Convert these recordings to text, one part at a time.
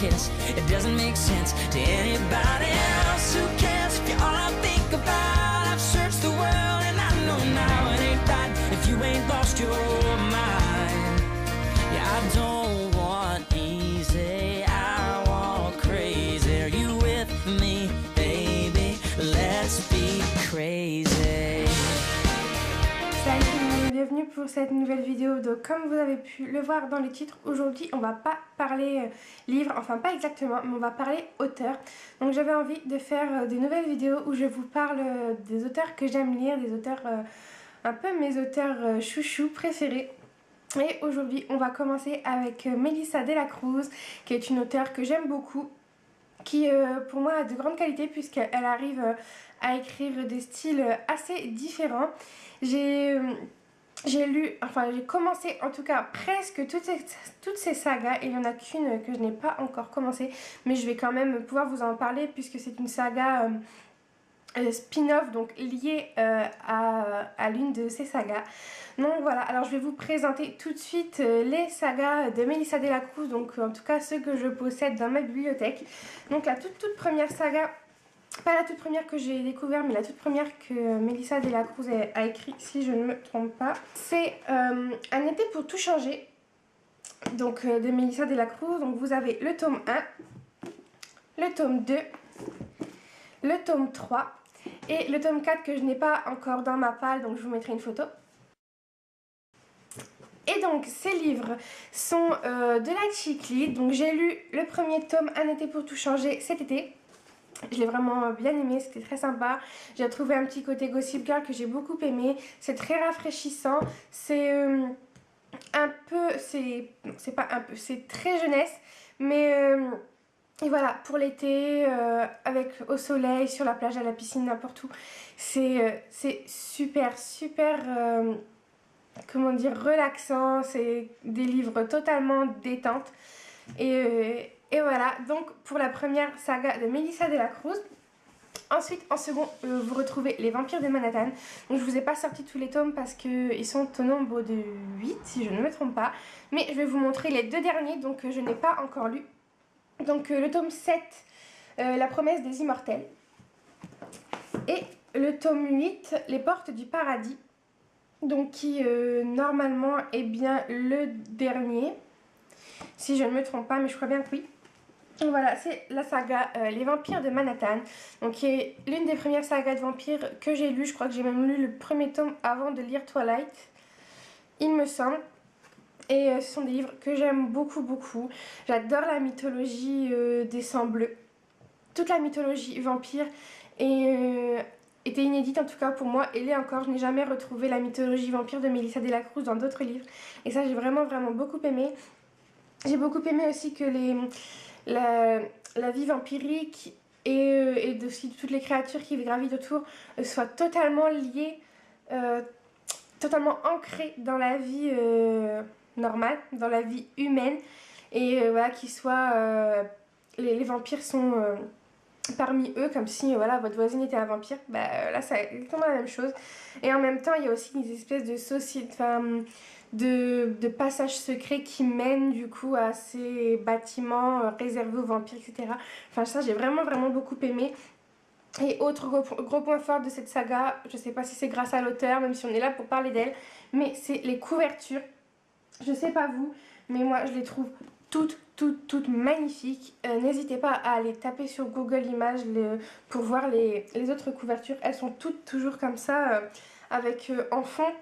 kiss. It doesn't make sense to anybody else. Who cares if you're all I think about? I've searched the world and I know now it ain't right if you ain't lost your mind. Yeah, I don't want easy, I want crazy. Are you with me, baby? Let's be crazy. Salut, bienvenue pour cette nouvelle vidéo. Donc comme vous avez pu le voir dans les titres, aujourd'hui on va pas parler livre, enfin pas exactement, mais on va parler auteur. Donc j'avais envie de faire des nouvelles vidéos où je vous parle des auteurs que j'aime lire, des auteurs, un peu mes auteurs chouchous préférés. Et aujourd'hui on va commencer avec Melissa De La Cruz, qui est une auteure que j'aime beaucoup, qui pour moi a de grandes qualités puisqu'elle arrive à écrire des styles assez différents. J'ai commencé en tout cas presque toutes ces sagas, et il n'y en a qu'une que je n'ai pas encore commencé, mais je vais quand même pouvoir vous en parler puisque c'est une saga spin-off, donc liée à l'une de ces sagas. Donc voilà, alors je vais vous présenter tout de suite les sagas de Melissa De La Cruz, donc en tout cas ceux que je possède dans ma bibliothèque. Donc la toute première saga, pas la toute première que j'ai découvert, mais la toute première que Melissa De La Cruz a écrit, si je ne me trompe pas, c'est Un été pour tout changer, donc de Melissa De La Cruz. Donc vous avez le tome 1, le tome 2, le tome 3 et le tome 4 que je n'ai pas encore dans ma palle, donc je vous mettrai une photo. Et donc ces livres sont de la chick lit. Donc j'ai lu le premier tome Un été pour tout changer cet été. Je l'ai vraiment bien aimé, c'était très sympa. J'ai trouvé un petit côté Gossip Girl que j'ai beaucoup aimé. C'est très rafraîchissant. C'est un peu, c'est pas un peu, c'est très jeunesse. Mais et voilà, pour l'été, avec au soleil, sur la plage, à la piscine, n'importe où. C'est super, comment dire, relaxant. C'est des livres totalement détente. Et voilà, donc pour la première saga de Melissa De La Cruz. Ensuite, en second, vous retrouvez Les Vampires de Manhattan. Donc je vous ai pas sorti tous les tomes parce qu'ils sont au nombre de 8, si je ne me trompe pas. Mais je vais vous montrer les deux derniers, donc je n'ai pas encore lu. Donc le tome 7, La promesse des immortels. Et le tome 8, Les portes du paradis. Donc qui normalement est bien le dernier, si je ne me trompe pas, mais je crois bien que oui. Donc voilà, c'est la saga Les Vampires de Manhattan, donc qui est l'une des premières sagas de vampires que j'ai lues. Je crois que j'ai même lu le premier tome avant de lire Twilight, il me semble. Et ce sont des livres que j'aime beaucoup. J'adore la mythologie des sangs bleus. Toute la mythologie vampire était inédite, en tout cas pour moi, et l'est encore. Je n'ai jamais retrouvé la mythologie vampire de Melissa De La Cruz dans d'autres livres. Et ça, j'ai vraiment beaucoup aimé. J'ai beaucoup aimé aussi que la vie vampirique et aussi toutes les créatures qui gravitent autour soient totalement liées, totalement ancrées dans la vie normale, dans la vie humaine. Et voilà, qu'ils soient... les vampires sont... parmi eux, comme si voilà, votre voisine était un vampire. Là c'est exactement la même chose. Et en même temps il y a aussi des espèces de société, de passages secrets qui mènent du coup à ces bâtiments réservés aux vampires, etc. Enfin ça j'ai vraiment beaucoup aimé. Et autre gros point fort de cette saga, je sais pas si c'est grâce à l'auteur, même si on est là pour parler d'elle, mais c'est les couvertures. Je sais pas vous, mais moi je les trouve toutes magnifiques. N'hésitez pas à aller taper sur Google Images pour voir les autres couvertures. Elles sont toutes toujours comme ça, avec en fond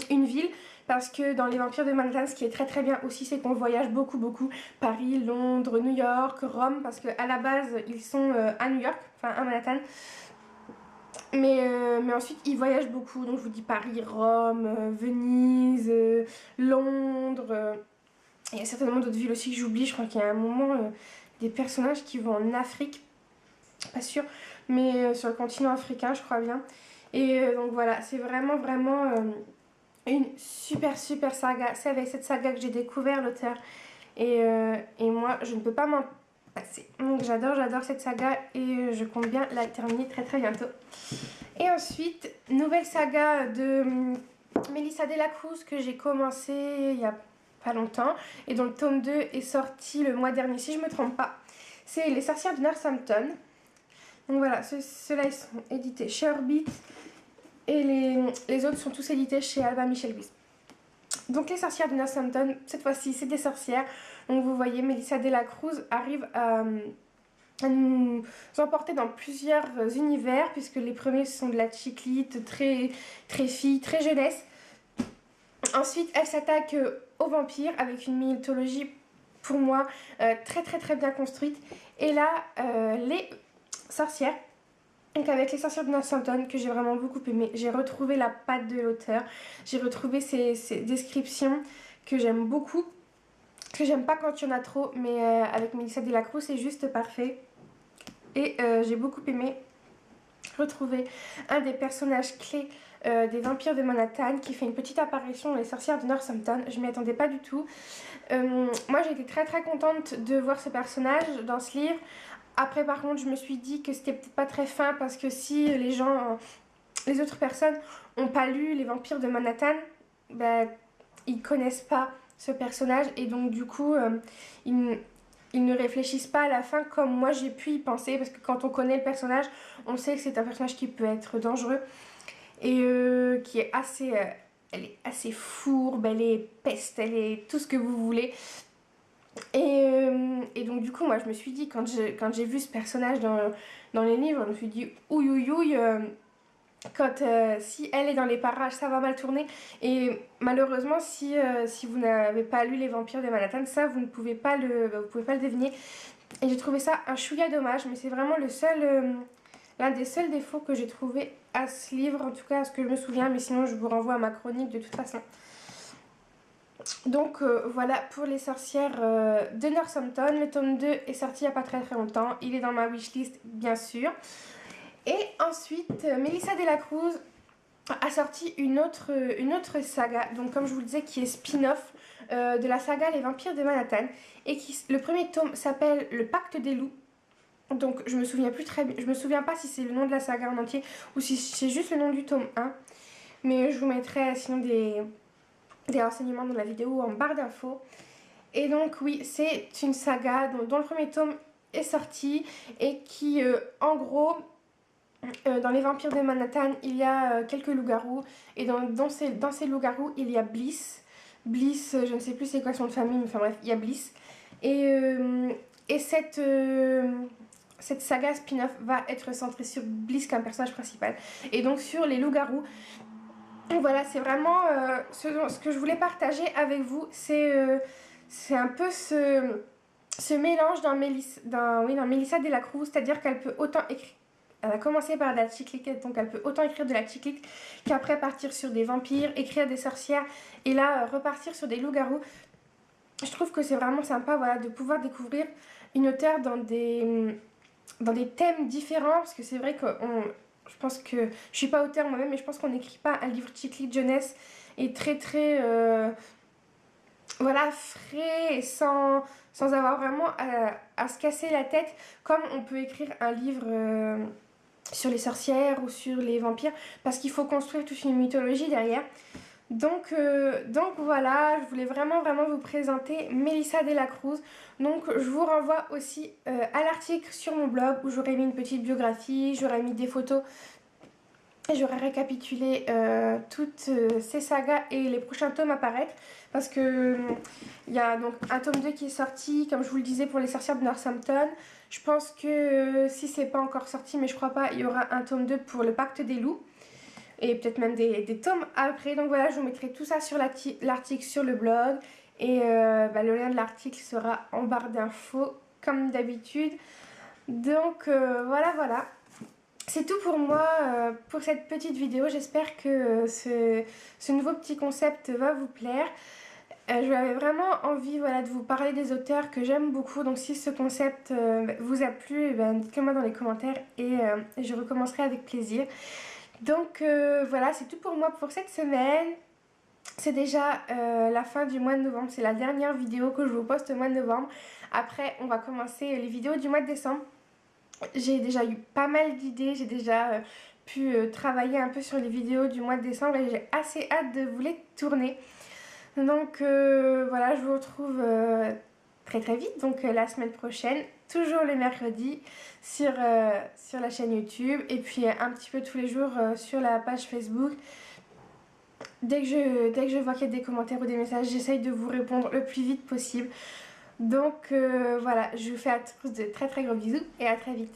une ville. Parce que dans Les Vampires de Manhattan, ce qui est très bien aussi, c'est qu'on voyage beaucoup. Paris, Londres, New York, Rome, parce qu'à la base ils sont à New York, enfin à Manhattan. Mais ensuite ils voyagent beaucoup, donc je vous dis Paris, Rome, Venise, Londres. Il y a certainement d'autres villes aussi que j'oublie. Je crois qu'il y a un moment des personnages qui vont en Afrique, pas sûr, mais sur le continent africain je crois bien. Et donc voilà, c'est vraiment une super saga. C'est avec cette saga que j'ai découvert l'auteur, et moi je ne peux pas m'en passer. Donc j'adore cette saga et je compte bien la terminer très bientôt. Et ensuite, nouvelle saga de Melissa De La Cruz que j'ai commencé il y a pas longtemps et dont le tome 2 est sorti le mois dernier si je me trompe pas. C'est Les Sorcières de Northampton. Donc voilà, ceux-là ils sont édités chez Orbit et les autres sont tous édités chez Alba Michel-Buis. Donc Les Sorcières de Northampton, cette fois-ci c'est des sorcières. Donc vous voyez, Melissa de la Cruz arrive à nous emporter dans plusieurs univers, puisque les premiers sont de la chiclite, très fille, très jeunesse. Ensuite, elle s'attaque aux vampires avec une mythologie, pour moi, très bien construite. Et là, les sorcières, donc avec Les Sorcières de Northampton, que j'ai vraiment beaucoup aimé. J'ai retrouvé la patte de l'auteur, j'ai retrouvé ses descriptions que j'aime beaucoup, que j'aime pas quand il y en a trop, mais avec Melissa de la Cruz, c'est juste parfait. Et j'ai beaucoup aimé retrouver un des personnages clés des vampires de Manhattan qui fait une petite apparition dans Les Sorcières de Northampton. Je m'y attendais pas du tout. Moi j'ai été très contente de voir ce personnage dans ce livre. Après par contre je me suis dit que c'était peut-être pas très fin, parce que si les autres personnes n'ont pas lu Les Vampires de Manhattan, bah, ils connaissent pas ce personnage et donc du coup ils ne réfléchissent pas à la fin comme moi j'ai pu y penser, parce que quand on connaît le personnage, on sait que c'est un personnage qui peut être dangereux et qui est assez... elle est assez fourbe, elle est peste, elle est tout ce que vous voulez. Et donc du coup, moi je me suis dit, quand j'ai vu ce personnage dans les livres, je me suis dit, ouïe, si elle est dans les parages, ça va mal tourner. Et malheureusement, si vous n'avez pas lu Les Vampires de Manhattan, ça vous ne pouvez pas vous pouvez pas le deviner. Et j'ai trouvé ça un chouïa dommage, mais c'est vraiment l'un des seuls défauts que j'ai trouvé à ce livre, en tout cas à ce que je me souviens, mais sinon je vous renvoie à ma chronique de toute façon. Donc voilà pour Les Sorcières de Northampton. Le tome 2 est sorti il n'y a pas très longtemps, il est dans ma wishlist bien sûr. Et ensuite, Melissa de la Cruz a sorti une autre saga, donc comme je vous le disais, qui est spin-off de la saga Les Vampires de Manhattan. Et le premier tome s'appelle Le Pacte des Loups. Donc je me souviens plus très bien, je me souviens pas si c'est le nom de la saga en entier ou si c'est juste le nom du tome 1. Mais je vous mettrai sinon des renseignements dans la vidéo en barre d'infos. Et donc oui, c'est une saga dont le premier tome est sorti et qui en gros... dans Les Vampires de Manhattan, il y a quelques loups-garous. Et dans ces loups-garous, il y a Bliss. Bliss, je ne sais plus c'est quoi son nom de famille, mais enfin bref, il y a Bliss. Et cette saga spin-off va être centrée sur Bliss comme personnage principal. Et donc sur les loups-garous. Voilà, c'est vraiment ce que je voulais partager avec vous. C'est un peu ce mélange dans Melissa de la Cruz, c'est-à-dire qu'elle peut autant écrire. Elle a commencé par de la chiclite, donc elle peut autant écrire de la chiclite qu'après partir sur des vampires, écrire des sorcières et là repartir sur des loups-garous. Je trouve que c'est vraiment sympa, voilà, de pouvoir découvrir une auteure dans des thèmes différents, parce que c'est vrai que je pense que je suis pas auteure moi-même, mais je pense qu'on n'écrit pas un livre chiclite jeunesse et très voilà, frais et sans avoir vraiment à se casser la tête, comme on peut écrire un livre sur les sorcières ou sur les vampires, parce qu'il faut construire toute une mythologie derrière. Donc voilà, je voulais vraiment vous présenter Melissa de la Cruz. Donc je vous renvoie aussi à l'article sur mon blog où j'aurais mis une petite biographie, j'aurais mis des photos et j'aurais récapitulé toutes ces sagas et les prochains tomes à paraître, parce que il y a donc un tome 2 qui est sorti, comme je vous le disais, pour Les Sorcières de Northampton. Je pense que si c'est pas encore sorti, mais je crois pas, il y aura un tome 2 pour Le Pacte des Loups. Et peut-être même des tomes après. Donc voilà, je vous mettrai tout ça sur l'article sur le blog. Et le lien de l'article sera en barre d'infos, comme d'habitude. Donc voilà. C'est tout pour moi pour cette petite vidéo. J'espère que ce nouveau petit concept va vous plaire. J'avais vraiment envie de vous parler des auteurs que j'aime beaucoup. Donc si ce concept vous a plu, dites-le moi dans les commentaires et je recommencerai avec plaisir. Donc voilà, c'est tout pour moi pour cette semaine. C'est déjà la fin du mois de novembre. C'est la dernière vidéo que je vous poste au mois de novembre. Après, on va commencer les vidéos du mois de décembre. J'ai déjà eu pas mal d'idées. J'ai déjà pu travailler un peu sur les vidéos du mois de décembre et j'ai assez hâte de vous les tourner. Donc voilà, je vous retrouve très très vite, donc la semaine prochaine, toujours le mercredi sur la chaîne YouTube et puis un petit peu tous les jours sur la page Facebook. Dès que je vois qu'il y a des commentaires ou des messages, j'essaye de vous répondre le plus vite possible. Donc voilà, je vous fais à tous de très très gros bisous et à très vite.